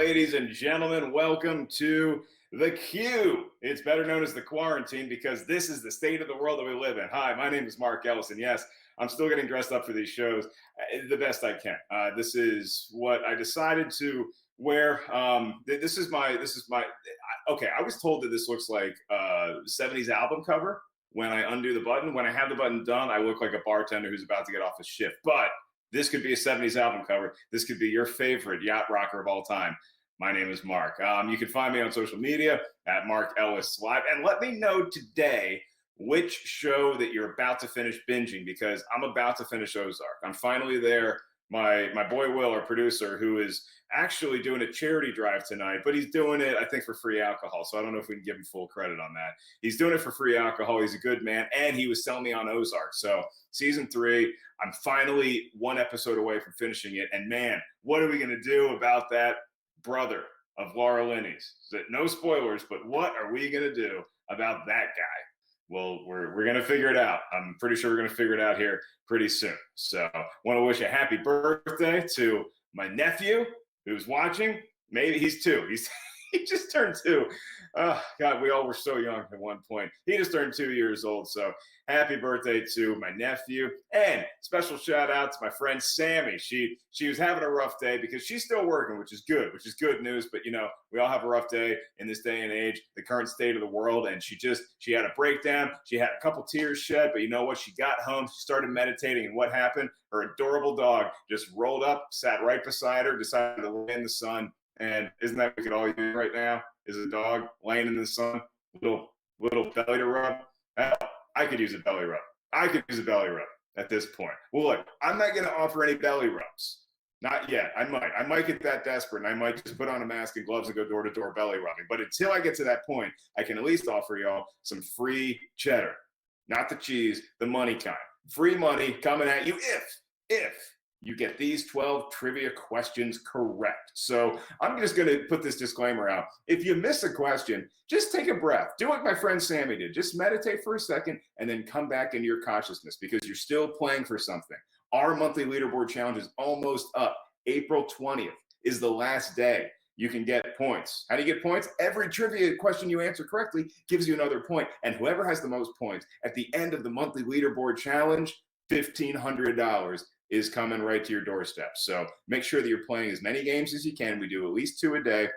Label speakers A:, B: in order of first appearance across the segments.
A: ladies and gentlemen, welcome to The Q. It's better known as the quarantine because this is the state of the world that we live in. Hi, my name is Mark Ellison. Yes, I'm still getting dressed up for these shows the best I can. This is what I decided to wear. This is my. Okay, I was told that this looks like a 70s album cover when I undo the button. When I have the button done, I look like a bartender who's about to get off a shift. But this could be a 70s album cover. This could be your favorite yacht rocker of all time. My name is Mark. You can find me on social media at Mark Ellis Live. And let me know today which show that you're about to finish binging, because I'm about to finish Ozark. I'm finally there. My boy Will, our producer, who is actually doing a charity drive tonight, but he's doing it, I think, for free alcohol. So I don't know if we can give him full credit on that. He's doing it for free alcohol. He's a good man. And he was selling me on Ozark. So season 3, I'm finally one episode away from finishing it. And man, what are we going to do about that brother of Laura Linney's? No spoilers, but what are we going to do about that guy? Well, we're going to figure it out. I'm pretty sure we're going to figure it out here pretty soon. So I want to wish a happy birthday to my nephew who's watching. Maybe he's 2. He just turned 2. Oh, God, we all were so young at one point. He just turned 2 years old. So happy birthday to my nephew. And special shout out to my friend Sammy. She was having a rough day because she's still working, which is good news. But, you know, we all have a rough day in this day and age, the current state of the world. And she had a breakdown. She had a couple tears shed. But you know what? She got home. She started meditating. And what happened? Her adorable dog just rolled up, sat right beside her, decided to lay in the sun. And isn't that what we could all use right now? Is a dog laying in the sun, little belly to rub? Hell, I could use a belly rub. I could use a belly rub at this point. Well, look, I'm not going to offer any belly rubs. Not yet. I might get that desperate, and I might just put on a mask and gloves and go door to door belly rubbing. But until I get to that point, I can at least offer y'all some free cheddar, not the cheese, the money kind. Free money coming at you if you get these 12 trivia questions correct. So I'm just going to put this disclaimer out. If you miss a question, just take a breath. Do what my friend Sammy did. Just meditate for a second and then come back into your consciousness, because you're still playing for something. Our monthly leaderboard challenge is almost up. April 20th is the last day you can get points. How do you get points? Every trivia question you answer correctly gives you another point. And whoever has the most points at the end of the monthly leaderboard challenge, $1,500 is coming right to your doorstep. So make sure that you're playing as many games as you can. We do at least 2 a day,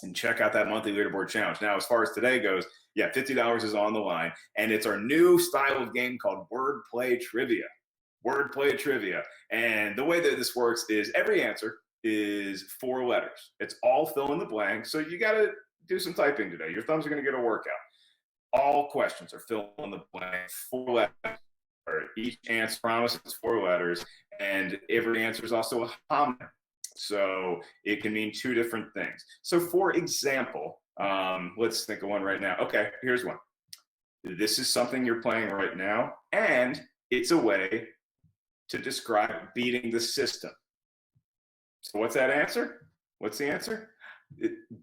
A: and check out that monthly leaderboard challenge. Now, as far as today goes, yeah, $50 is on the line, and it's our new style of game called Wordplay Trivia. Wordplay Trivia. And the way that this works is every answer is 4 letters. It's all fill in the blank. So you got to do some typing today. Your thumbs are going to get a workout. All questions are fill in the blank, 4 letters. Or each answer promises 4 letters, and every answer is also a homonym. So it can mean 2 different things. So for example, let's think of one right now. Okay, here's one. This is something you're playing right now, and it's a way to describe beating the system. So what's that answer? What's the answer?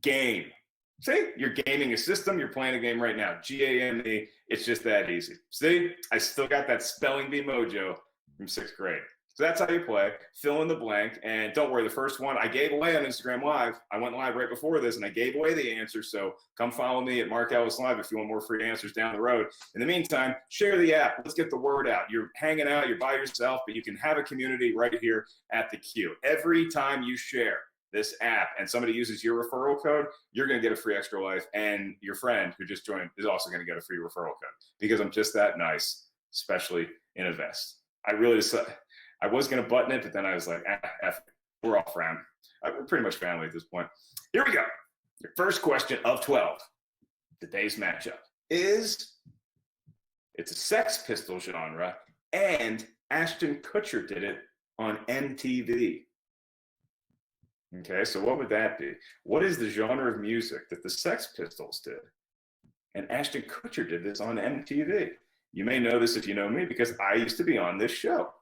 A: Game. See, you're gaming a system. You're playing a game right now. G-A-M-E. It's just that easy. See, I still got that spelling bee mojo from 6th grade. So that's how you play. Fill in the blank. And don't worry, the first one I gave away on Instagram Live. I went live right before this, and I gave away the answer. So come follow me at Mark Ellis Live if you want more free answers down the road. In the meantime, share the app. Let's get the word out. You're hanging out. You're by yourself, but you can have a community right here at the Q. Every time you share this app and somebody uses your referral code, you're going to get a free extra life, and your friend who just joined is also going to get a free referral code, because I'm just that nice, especially in a vest. I was going to button it, but then I was like, we're all friends. We're pretty much family at this point. Here we go. Your first question of 12. Today's matchup is, it's a Sex Pistols genre, and Ashton Kutcher did it on MTV. Okay, so what would that be? What is the genre of music that the Sex Pistols did? And Ashton Kutcher did this on MTV. You may know this if you know me, because I used to be on this show.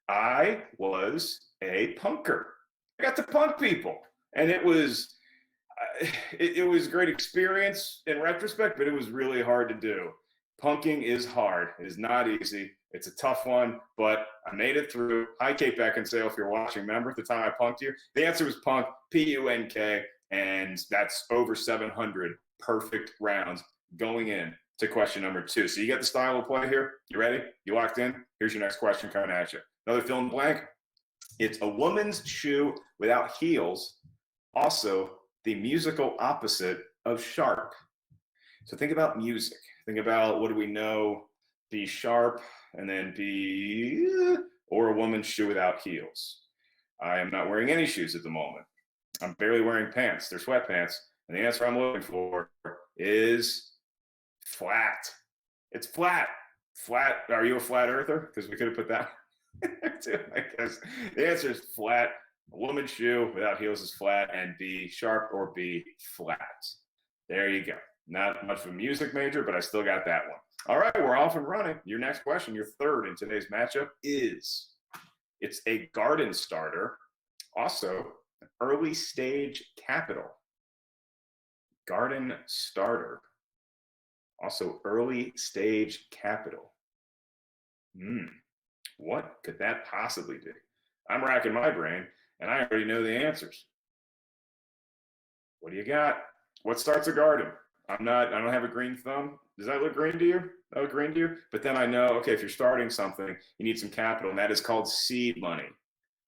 A: I was a punker. I got to punk people. And it was a great experience in retrospect, but it was really hard to do. Punking is hard. It is not easy. It's a tough one, but I made it through. Hi, Kate Beckinsale, if you're watching. Remember at the time I punked you? The answer was punk, P-U-N-K, and that's over 700 perfect rounds going in to question number 2. So you get the style of play here. You ready? You locked in? Here's your next question coming at you. Another fill in the blank. It's a woman's shoe without heels, also the musical opposite of sharp. So think about music. Think about, what do we know? Be sharp, and then be, or a woman's shoe without heels. I am not wearing any shoes at the moment. I'm barely wearing pants. They're sweatpants. And the answer I'm looking for is flat. It's flat. Flat. Are you a flat earther? Because we could have put that too, I guess. The answer is flat. A woman's shoe without heels is flat, and be sharp or be flat. There you go. Not much of a music major, but I still got that one. All right, we're off and running. Your next question, your third in today's matchup, is it's a garden starter, also an early stage capital. Garden starter, also early stage capital. What could that possibly be? I'm racking my brain, and I already know the answers. What do you got? What starts a garden? I don't have a green thumb. Does that look green to you? That look green to you? But then I know, okay, if you're starting something, you need some capital, and that is called seed money.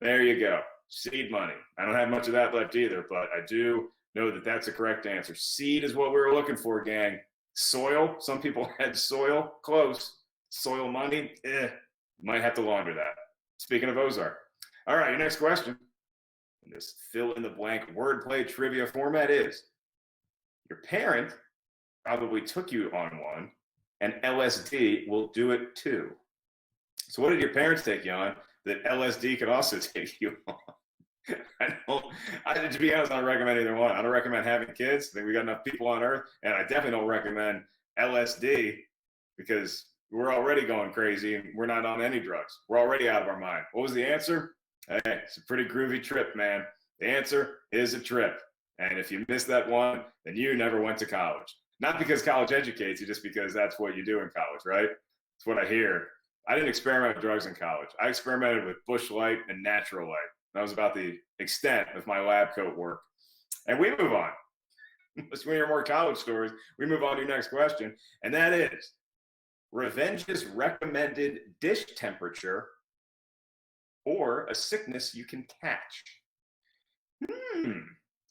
A: There you go. Seed money. I don't have much of that left either, but I do know that that's the correct answer. Seed is what we were looking for, gang. Soil. Some people had soil. Close. Soil money. Might have to launder that. Speaking of Ozark. All right, your next question. This fill in the blank wordplay trivia format is, your parent probably took you on one, and LSD will do it too. So what did your parents take you on that LSD could also take you on? To be honest, I don't recommend either one. I don't recommend having kids. I think we got enough people on Earth, and I definitely don't recommend LSD because we're already going crazy and we're not on any drugs. We're already out of our mind. What was the answer? Hey, it's a pretty groovy trip, man. The answer is a trip. And if you missed that one, then you never went to college. Not because college educates you, just because that's what you do in college, right? That's what I hear. I didn't experiment with drugs in college. I experimented with Bush Light and Natural Light. That was about the extent of my lab coat work. And we move on. Let's hear more college stories. We move on to your next question. And that is, revenge's recommended dish temperature or a sickness you can catch.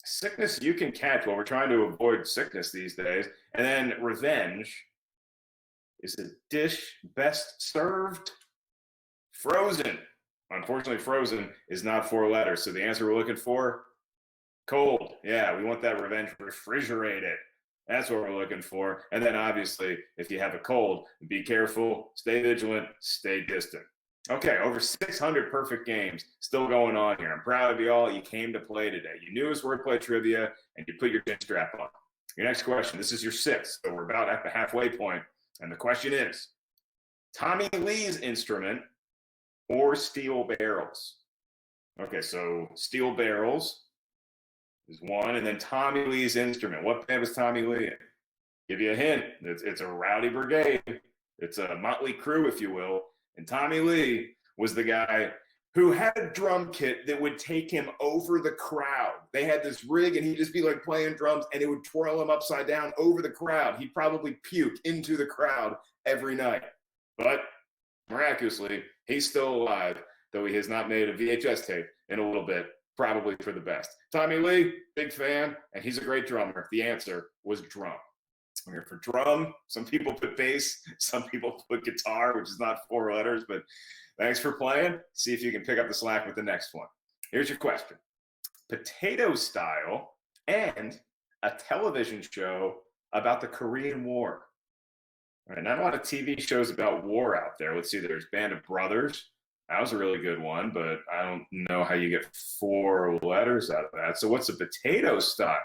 A: Sickness you can catch. Well, we're trying to avoid sickness these days. And then revenge is a dish best served frozen. Unfortunately, frozen is not 4 letters. So the answer we're looking for, cold. Yeah, we want that revenge refrigerated. That's what we're looking for. And then obviously, if you have a cold, be careful, stay vigilant, stay distant. Okay, over 600 perfect games still going on here. I'm proud of you all. You came to play today. You knew it was wordplay trivia, and you put your chin strap on. Your next question, this is your 6th, so we're about at the halfway point. And the question is, Tommy Lee's instrument or steel barrels? Okay, so steel barrels is one, and then Tommy Lee's instrument. What band was Tommy Lee in? Give you a hint. It's a rowdy brigade. It's a motley crew, if you will. And Tommy Lee was the guy who had a drum kit that would take him over the crowd. They had this rig, and he'd just be like playing drums, and it would twirl him upside down over the crowd. He'd probably puke into the crowd every night. But miraculously, he's still alive, though he has not made a VHS tape in a little bit, probably for the best. Tommy Lee, big fan, and he's a great drummer. The answer was drum. I'm here for drum. Some people put bass, some people put guitar, which is not 4 letters, but thanks for playing. See if you can pick up the slack with the next one. Here's your question. Potato Style and a television show about the Korean War. All right, not a lot of TV shows about war out there. Let's see, there's Band of Brothers. That was a really good one, but I don't know how you get 4 letters out of that. So what's a Potato Style?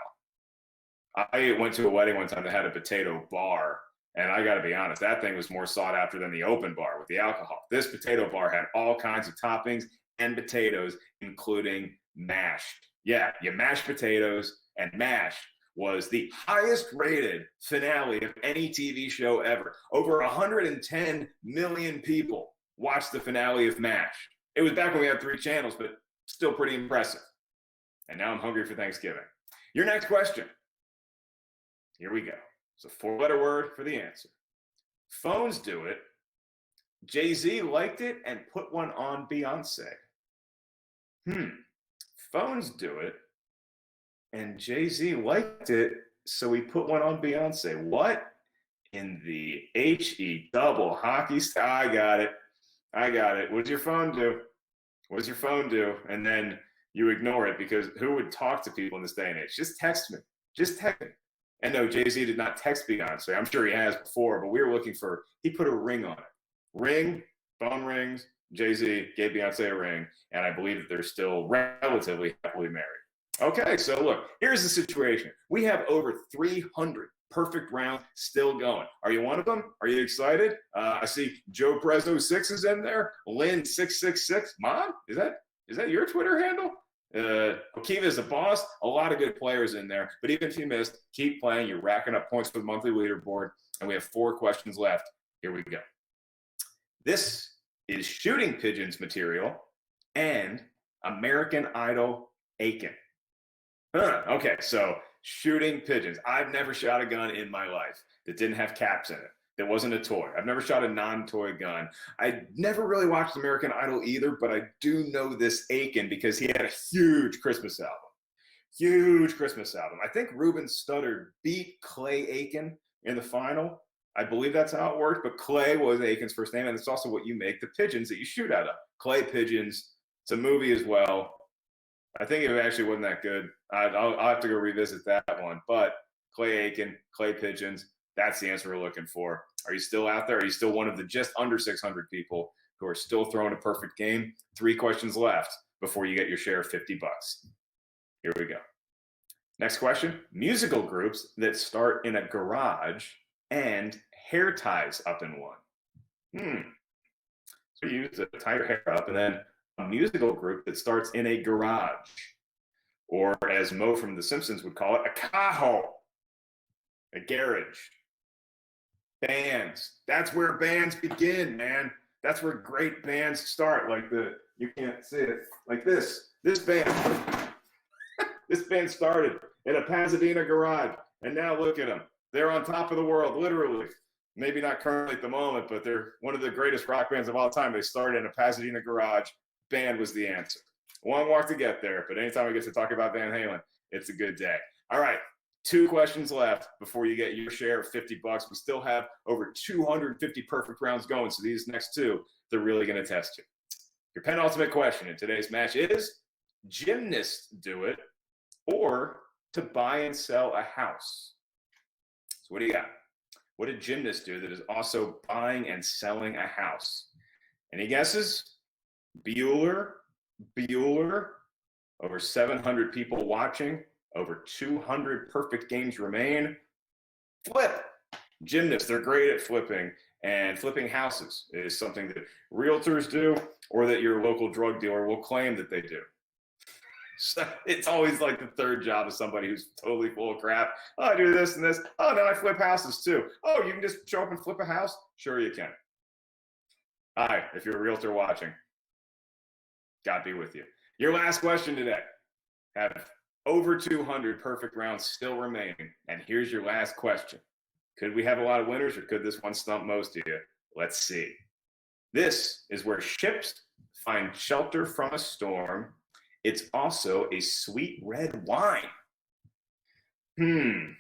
A: I went to a wedding one time that had a potato bar, and I got to be honest, that thing was more sought after than the open bar with the alcohol. This potato bar had all kinds of toppings and potatoes, including mashed. Yeah, you mash potatoes and mash was the highest rated finale of any TV show ever. Over 110 million people watched the finale of MASH. It was back when we had 3 channels, but still pretty impressive. And now I'm hungry for Thanksgiving. Your next question. Here we go. It's a 4-letter word for the answer. Phones do it. Jay-Z liked it and put one on Beyonce. Phones do it. And Jay-Z liked it, so he put one on Beyonce. What in the H-E double hockey style? I got it. What does your phone do? What does your phone do? And then you ignore it, because who would talk to people in this day and age? Just text me. Just text me. And no, Jay-Z did not text Beyonce. I'm sure he has before, but we were looking for, he put a ring on it. Ring, phone rings, Jay-Z gave Beyonce a ring, and I believe that they're still relatively happily married. Okay, so look, here's the situation. We have over 300 perfect rounds still going. Are you one of them? Are you excited? I see Joe Prezzo 6 is in there. Lynn 666. Mom, is that your Twitter handle? Akiva is the boss. A lot of good players in there. But even if you missed, keep playing. You're racking up points for the monthly leaderboard. And we have 4 questions left. Here we go. This is Shooting Pigeons material and American Idol Aiken. Okay, so Shooting Pigeons. I've never shot a gun in my life that didn't have caps in it. That wasn't a toy. I've never shot a non-toy gun. I never really watched American Idol either, but I do know this Aiken because he had a huge Christmas album. Huge Christmas album. I think Ruben Studdard beat Clay Aiken in the final. I believe that's how it worked, but Clay was Aiken's first name, and it's also what you make the pigeons that you shoot out of. Clay Pigeons. It's a movie as well. I think it actually wasn't that good. I'll have to go revisit that one. But Clay Aiken, Clay Pigeons, that's the answer we're looking for. Are you still out there? Are you still one of the just under 600 people who are still throwing a perfect game? 3 questions left before you get your share of $50. Here we go. Next question. Musical groups that start in a garage and hair ties up in one. So you use to tie your hair up, and then a musical group that starts in a garage, or as Mo from The Simpsons would call it, a cajo, a garage. Bands. That's where bands begin, man. That's where great bands start. Like you can't see it, like this. This band. This band started in a Pasadena garage, and now look at them. They're on top of the world, literally. Maybe not currently at the moment, but they're one of the greatest rock bands of all time. They started in a Pasadena garage. Band was the answer. Long walk to get there, but anytime we get to talk about Van Halen, it's a good day. All right, 2 questions left before you get your share of $50. We still have over 250 perfect rounds going, so these next 2, they're really going to test you. Your penultimate question in today's match is, gymnasts do it, or to buy and sell a house. So what do you got? What did gymnasts do that is also buying and selling a house? Any guesses? Bueller. Over 700 people watching. Over 200 perfect games remain. Flip. Gymnasts, they're great at flipping. And flipping houses is something that realtors do, or that your local drug dealer will claim that they do. So it's always like the third job of somebody who's totally full of crap. Oh, I do this and this. Oh, no, I flip houses too. Oh, you can just show up and flip a house? Sure you can. Hi, if you're a realtor watching, God be with you. Your last question today. Have over 200 perfect rounds still remaining. And here's your last question. Could we have a lot of winners, or could this one stump most of you? Let's see. This is where ships find shelter from a storm. It's also a sweet red wine.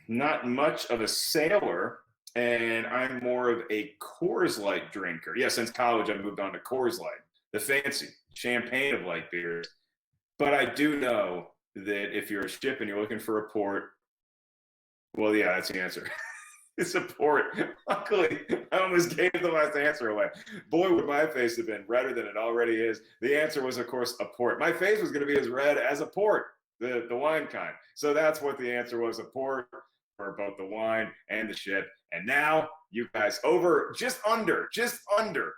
A: Not much of a sailor, and I'm more of a Coors Light drinker. Yeah, since college, I moved on to Coors Light, the fancy champagne of light beers. But I do know that if you're a ship and you're looking for a port, well, yeah, that's the answer. It's a port. Luckily, I almost gave the last answer away. Boy, would my face have been redder than it already is. The answer was, of course, a port. My face was going to be as red as a port, the wine kind. So that's what the answer was, a port for both the wine and the ship. And now you guys, just under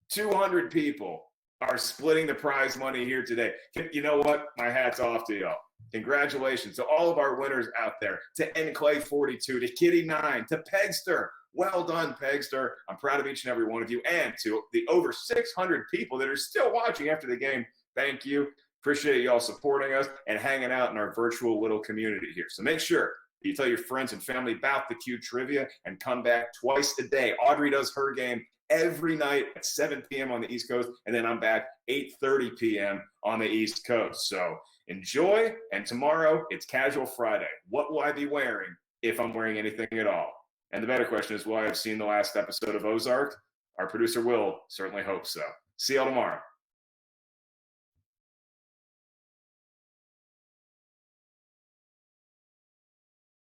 A: 200 people are splitting the prize money here today. You know what? My hat's off to y'all. Congratulations to all of our winners out there, to NClay42, to Kitty9, to Pegster. Well done, Pegster. I'm proud of each and every one of you. And to the over 600 people that are still watching after the game, thank you. Appreciate you all supporting us and hanging out in our virtual little community here. So make sure you tell your friends and family about the Q Trivia and come back twice a day. Audrey does her game every night at 7 p.m. on the East Coast, and then I'm back 8:30 p.m. on the East Coast. So enjoy, and tomorrow it's Casual Friday. What will I be wearing if I'm wearing anything at all? And the better question is, will I have seen the last episode of Ozark? Our producer Will certainly hopes so. See y'all tomorrow.